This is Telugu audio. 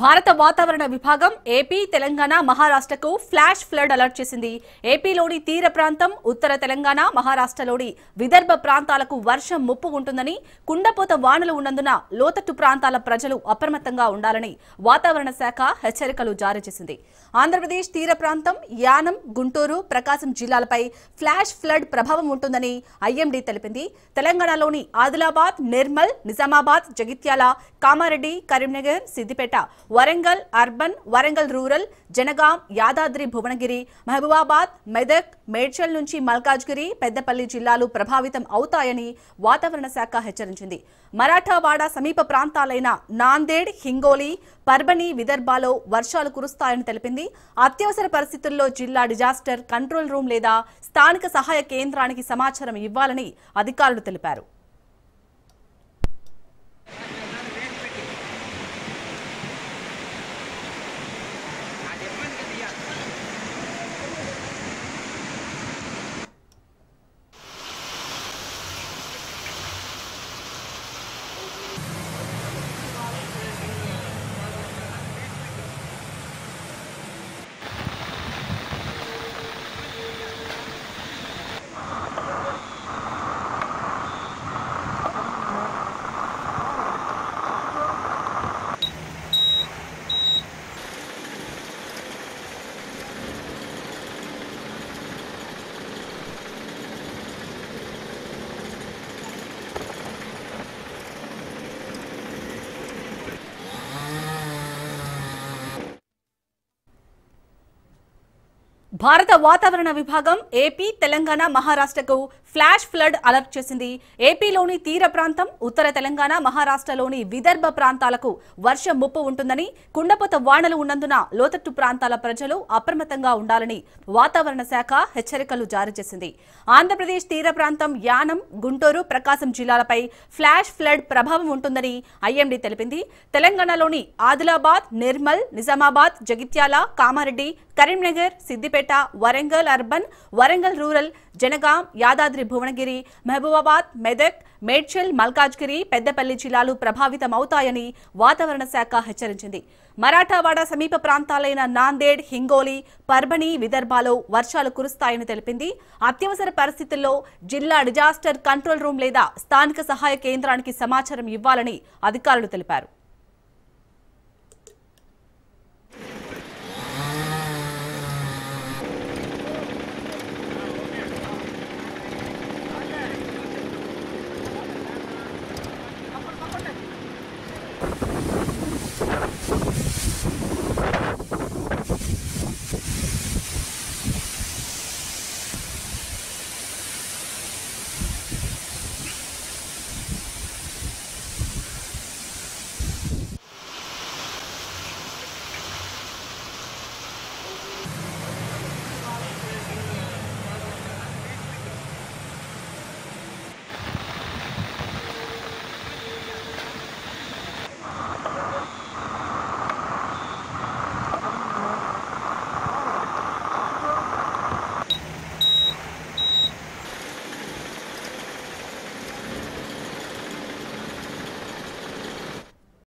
భారత వాతావరణ విభాగం ఏపీ, తెలంగాణ, మహారాష్ట్రకు ఫ్లాష్ ఫ్లడ్ అలర్ట్ చేసింది. ఏపీలోని తీర ప్రాంతం, ఉత్తర తెలంగాణ, మహారాష్ట్రలోని విదర్భ ప్రాంతాలకు వర్షం ముప్పు ఉంటుందని, కుండపోత వానలు ఉన్నందున లోతట్టు ప్రాంతాల ప్రజలు అప్రమత్తంగా ఉండాలని వాతావరణ శాఖ హెచ్చరికలు జారీ చేసింది. ఆంధ్రప్రదేశ్ తీర ప్రాంతం, యానం, గుంటూరు, ప్రకాశం జిల్లాలపై ఫ్లాష్ ఫ్లడ్ ప్రభావం ఉంటుందని ఐఎండీ తెలిపింది. తెలంగాణలోని ఆదిలాబాద్, నిర్మల్, నిజామాబాద్, జగిత్యాల, కామారెడ్డి, కరీంనగర్, సిద్దిపేట, వరంగల్ అర్బన్, వరంగల్ రూరల్, జనగాం, యాదాద్రి భువనగిరి, మహబూబాబాద్, మెదక్, మేడ్చల్ నుంచి మల్కాజ్గిరి, పెద్దపల్లి జిల్లాలు ప్రభావితం అవుతాయని వాతావరణ శాఖ హెచ్చరించింది. మరాఠావాడ సమీప ప్రాంతాలైన నాందేడ్, హింగోలి, పర్బని, విదర్భాలో వర్షాలు కురుస్తాయని తెలిపింది. అత్యవసర పరిస్థితుల్లో జిల్లా డిజాస్టర్ కంట్రోల్ రూమ్ లేదా స్థానిక సహాయ కేంద్రానికి సమాచారం ఇవ్వాలని అధికారులు తెలిపారు. భారత వాతావరణ విభాగం ఏపీ, తెలంగాణ, మహారాష్ట్రకు ఫ్లాష్ ఫ్లడ్ అలర్ట్ చేసింది. ఏపీలోని తీర ప్రాంతం, ఉత్తర తెలంగాణ, మహారాష్ట్రలోని విదర్భ ప్రాంతాలకు వర్షం ముప్పు ఉంటుందని, కుండపోత వానలు ఉన్నందున లోతట్టు ప్రాంతాల ప్రజలు అప్రమత్తంగా ఉండాలని వాతావరణ శాఖ హెచ్చరికలు జారీ చేసింది. ఆంధ్రప్రదేశ్ తీర ప్రాంతం, యానం, గుంటూరు, ప్రకాశం జిల్లాలపై ఫ్లాష్ ఫ్లడ్ ప్రభావం ఉంటుందని ఐఎండీ తెలిపింది. తెలంగాణలోని ఆదిలాబాద్, నిర్మల్, నిజామాబాద్, జగిత్యాల, కామారెడ్డి, కరీంనగర్, సిద్దిపేట, వరంగల్ అర్బన్, వరంగల్ రూరల్, జనగాం, యాదాద్రి భువనగిరి, మహబూబాబాద్, మెదక్, మేడ్చల్, మల్కాజ్గిరి, పెద్దపల్లి జిల్లాలు ప్రభావితమవుతాయని వాతావరణ శాఖ హెచ్చరించింది. మరాఠావాడ సమీప ప్రాంతాలైన నాందేడ్, హింగోలి, పర్బని, విదర్భాలో వర్షాలు కురుస్తాయని తెలిపింది. అత్యవసర పరిస్థితుల్లో జిల్లా డిజాస్టర్ కంట్రోల్ రూమ్ లేదా స్థానిక సహాయ కేంద్రానికి సమాచారం ఇవ్వాలని అధికారులు తెలిపారు.